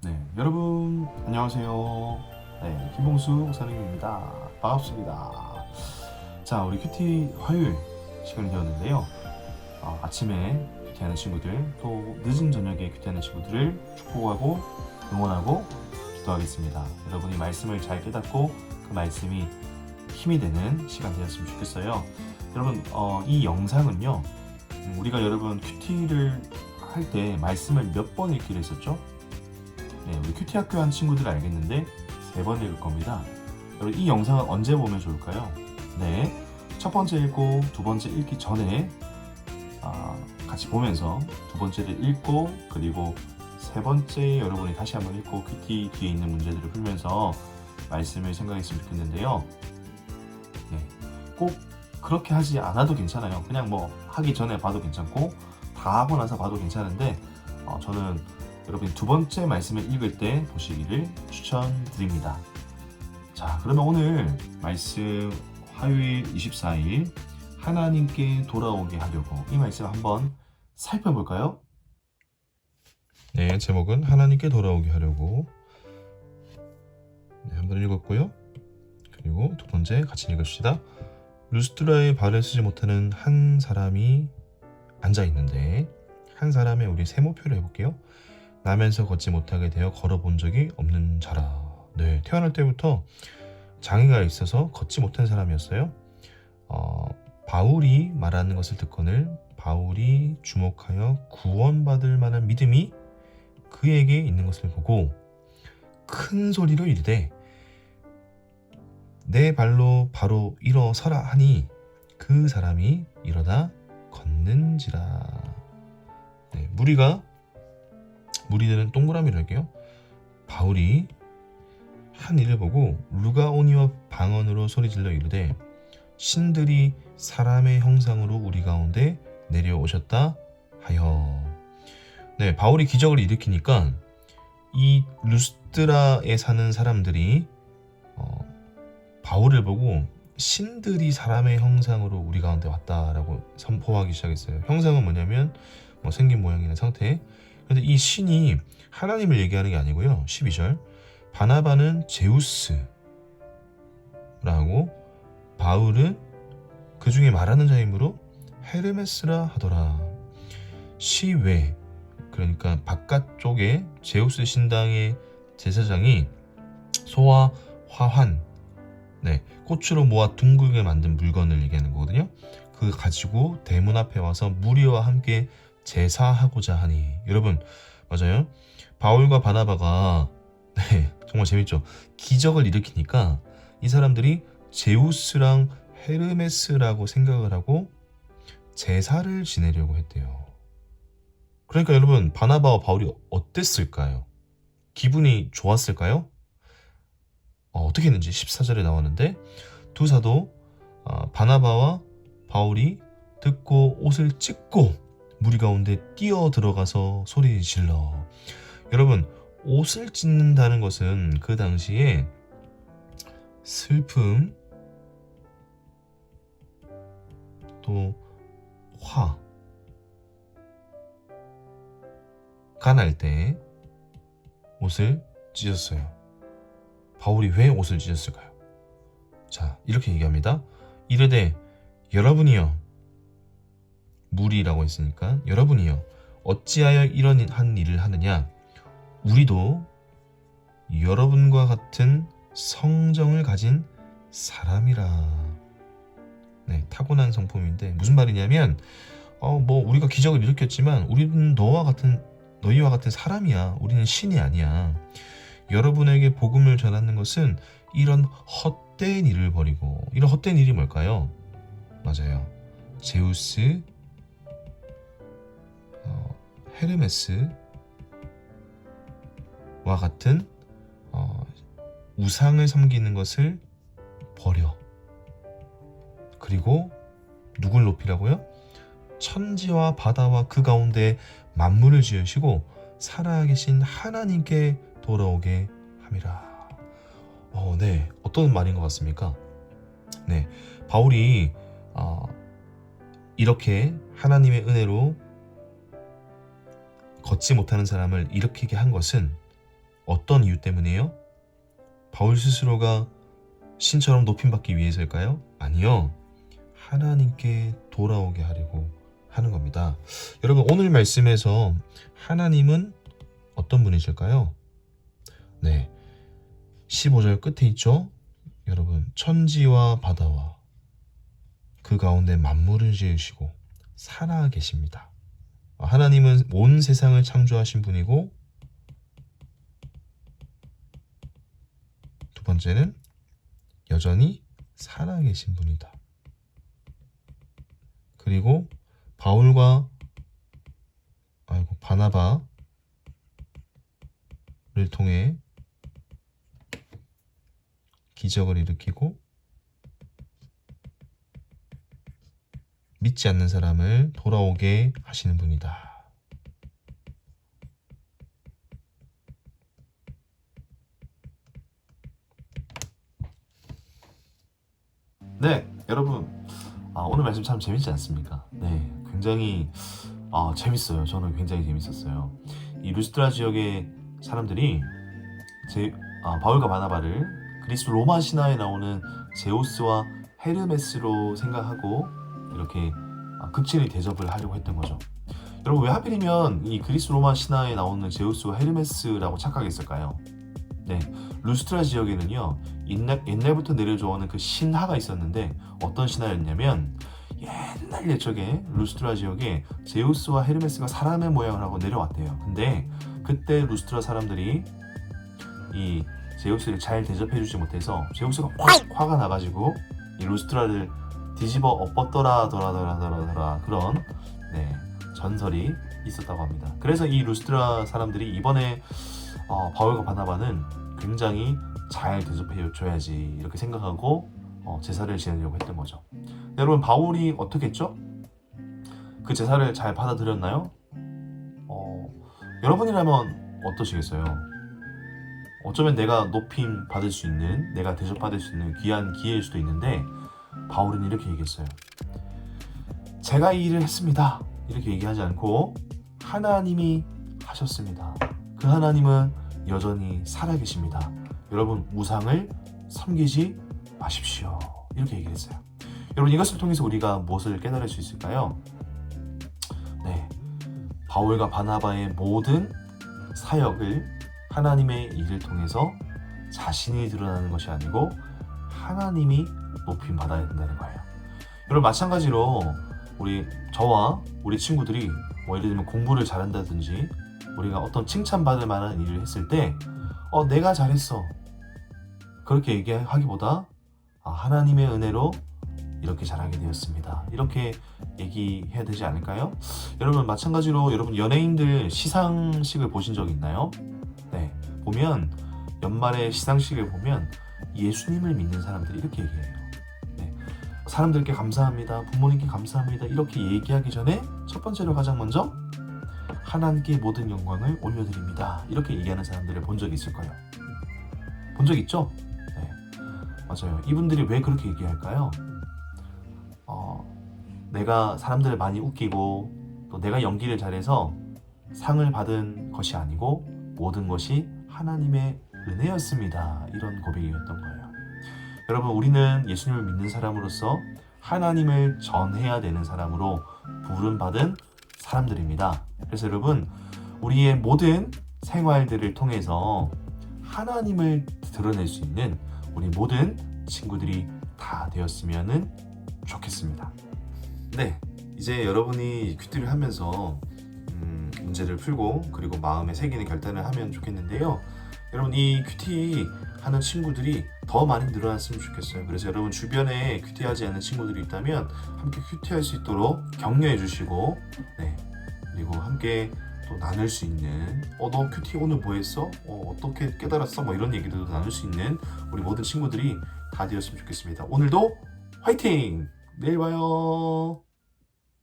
네, 여러분 안녕하세요. 네, 김봉수 목사님입니다. 반갑습니다. 자, 우리 큐티 화요일 시간이 되었는데요. 아침에 큐티하는 친구들, 또 늦은 저녁에 큐티하는 친구들을 축복하고 응원하고 기도하겠습니다. 여러분이 말씀을 잘 깨닫고 그 말씀이 힘이 되는 시간 되었으면 좋겠어요. 여러분, 이 영상은요, 우리가 여러분 큐티를 할 때 말씀을 몇 번 읽기로 했었죠? 네, 우리 큐티 학교 한 친구들 알겠는데 3번 읽을 겁니다. 여러분, 이 영상은 언제 보면 좋을까요? 네, 첫 번째 읽고 두 번째 읽기 전에 같이 보면서 두 번째를 읽고, 그리고 세 번째 여러분이 다시 한번 읽고 큐티 뒤에 있는 문제들을 풀면서 말씀을 생각했으면 좋겠는데요. 네, 꼭 그렇게 하지 않아도 괜찮아요. 그냥 뭐 하기 전에 봐도 괜찮고 다 하고 나서 봐도 괜찮은데 저는 여러분이 두 번째 말씀을 읽을 때 보시기를 추천드립니다. 자, 그러면 오늘 말씀 화요일 24일 하나님께 돌아오게 하려고, 이 말씀 한번 살펴볼까요? 네, 제목은 하나님께 돌아오게 하려고. 네, 한번 읽었고요. 그리고 두 번째 같이 읽읍시다. 루스드라에 발을 쓰지 못하는 한 사람이 앉아 있는데, 한 사람의 우리 세모표를 해볼게요. 나면서 걷지 못하게 되어 걸어본 적이 없는 자라. 네, 태어날 때부터 장애가 있어서 걷지 못한 사람이었어요. 바울이 말하는 것을 듣거늘 바울이 주목하여 구원받을 만한 믿음이 그에게 있는 것을 보고 큰 소리로 이르되 내 발로 바로 일어서라 하니 그 사람이 일어나 걷는지라. 네, 무리들은 동그라미를 할게요. 바울이 한 일을 보고 루가오니와 방언으로 소리질러 이르되 신들이 사람의 형상으로 우리 가운데 내려오셨다 하여. 네, 바울이 기적을 일으키니까 이 루스드라에 사는 사람들이 바울을 보고 신들이 사람의 형상으로 우리 가운데 왔다라고 선포하기 시작했어요. 형상은 뭐냐면 생긴 모양이나 상태. 그런데 이 신이 하나님을 얘기하는 게 아니고요. 12절 바나바는 제우스라고, 바울은 그 중에 말하는 자이므로 헤르메스라 하더라. 시외, 그러니까 바깥쪽에 제우스 신당의 제사장이 소와 화환, 네, 꽃으로 모아 둥글게 만든 물건을 얘기하는 거거든요. 그거 가지고 대문 앞에 와서 무리와 함께 제사하고자 하니. 여러분, 맞아요. 바울과 바나바가 정말 재밌죠. 기적을 일으키니까 이 사람들이 제우스랑 헤르메스라고 생각을 하고 제사를 지내려고 했대요. 그러니까 여러분, 바나바와 바울이 어땠을까요? 기분이 좋았을까요? 어떻게 했는지 14절에 나왔는데 두 사도 바나바와 바울이 듣고 옷을 찢고 무리 가운데 뛰어 들어가서 소리 질러. 여러분, 옷을 찢는다는 것은 그 당시에 슬픔, 또 화가 날 때 옷을 찢었어요. 바울이 왜 옷을 찢었을까요? 자, 이렇게 얘기합니다. 이르되 여러분이여, 무리라고 했으니까 여러분이여, 어찌하여 이런 한 일을 하느냐? 우리도 여러분과 같은 성정을 가진 사람이라. 네, 타고난 성품인데 무슨 말이냐면 우리가 기적을 일으켰지만 우리는 너희와 같은 사람이야. 우리는 신이 아니야. 여러분에게 복음을 전하는 것은 이런 헛된 일을 버리고. 이런 헛된 일이 뭘까요? 맞아요. 제우스, 헤르메스와 같은 우상을 섬기는 것을 버려. 그리고 누굴 높이라고요? 천지와 바다와 그 가운데 만물을 지으시고 살아계신 하나님께 돌아오게 함이라. 네, 어떤 말인 것 같습니까? 네, 바울이 이렇게 하나님의 은혜로 걷지 못하는 사람을 일으키게 한 것은 어떤 이유 때문이에요? 바울 스스로가 신처럼 높임받기 위해서일까요? 아니요. 하나님께 돌아오게 하려고 하는 겁니다. 여러분, 오늘 말씀에서 하나님은 어떤 분이실까요? 네, 15절 끝에 있죠? 여러분, 천지와 바다와 그 가운데 만물을 지으시고 살아 계십니다. 하나님은 온 세상을 창조하신 분이고, 두 번째는 여전히 살아 계신 분이다. 그리고 바나바를 통해 기적을 일으키고 믿지 않는 사람을 돌아오게 하시는 분이다. 네, 여러분, 오늘 말씀 참 재밌지 않습니까? 네, 굉장히 재밌어요. 저는 굉장히 재밌었어요. 이 루스트라 지역의 사람들이 바울과 바나바를 그리스 로마 신화에 나오는 제우스와 헤르메스로 생각하고 이렇게 극진히 대접을 하려고 했던 거죠. 여러분, 왜 하필이면 이 그리스 로마 신화에 나오는 제우스와 헤르메스라고 착각했을까요? 네, 루스트라 지역에는요, 옛날부터 내려져 오는 그 신화가 있었는데, 어떤 신화였냐면 옛날 옛적에 루스트라 지역에 제우스와 헤르메스가 사람의 모양을 하고 내려왔대요. 근데 그때 루스트라 사람들이 이 제우스를 잘 대접해주지 못해서 제우스가 화가 나가지고 이 루스트라를 뒤집어 엎었더라 그런 전설이 있었다고 합니다. 그래서 이 루스트라 사람들이 이번에 바울과 바나바는 굉장히 잘 대접해줘야지 이렇게 생각하고 제사를 지내려고 했던 거죠. 여러분, 바울이 어떻게 했죠? 그 제사를 잘 받아들였나요? 여러분이라면 어떠시겠어요? 어쩌면 내가 높임 받을 수 있는, 내가 대접받을 수 있는 귀한 기회일 수도 있는데, 바울은 이렇게 얘기했어요. 제가 이 일을 했습니다. 이렇게 얘기하지 않고 하나님이 하셨습니다. 그 하나님은 여전히 살아계십니다. 여러분, 우상을 섬기지 마십시오. 이렇게 얘기했어요. 여러분, 이것을 통해서 우리가 무엇을 깨달을 수 있을까요? 네, 바울과 바나바의 모든 사역을 하나님의 일을 통해서 자신이 드러나는 것이 아니고 하나님이 높임 받아야 된다는 거예요. 여러분, 마찬가지로 저와 우리 친구들이 예를 들면 공부를 잘한다든지 우리가 어떤 칭찬받을 만한 일을 했을 때 내가 잘했어 그렇게 얘기하기보다 하나님의 은혜로 이렇게 잘하게 되었습니다. 이렇게 얘기해야 되지 않을까요? 여러분, 마찬가지로 여러분 연예인들 시상식을 보신 적 있나요? 네, 보면 연말에 시상식을 보면 예수님을 믿는 사람들이 이렇게 얘기해요. 네, 사람들께 감사합니다, 부모님께 감사합니다 이렇게 얘기하기 전에 첫 번째로 가장 먼저 하나님께 모든 영광을 올려드립니다 이렇게 얘기하는 사람들을 본 적이 있을 거예요. 본 적 있죠? 네, 맞아요. 이분들이 왜 그렇게 얘기할까요? 내가 사람들을 많이 웃기고 또 내가 연기를 잘해서 상을 받은 것이 아니고 모든 것이 하나님의 은혜였습니다. 이런 고백이었던 거예요. 여러분, 우리는 예수님을 믿는 사람으로서 하나님을 전해야 되는 사람으로 부름받은 사람들입니다. 그래서 여러분, 우리의 모든 생활들을 통해서 하나님을 드러낼 수 있는 우리 모든 친구들이 다 되었으면 좋겠습니다. 네, 이제 여러분이 큐티를 하면서 문제를 풀고 그리고 마음에 새기는 결단을 하면 좋겠는데요. 여러분, 이 큐티 하는 친구들이 더 많이 늘어났으면 좋겠어요. 그래서 여러분 주변에 큐티하지 않는 친구들이 있다면 함께 큐티할 수 있도록 격려해 주시고, 그리고 함께 또 나눌 수 있는 너 큐티 오늘 뭐 했어? 어떻게 깨달았어? 이런 얘기들도 나눌 수 있는 우리 모든 친구들이 다 되었으면 좋겠습니다. 오늘도 화이팅! 내일 봐요.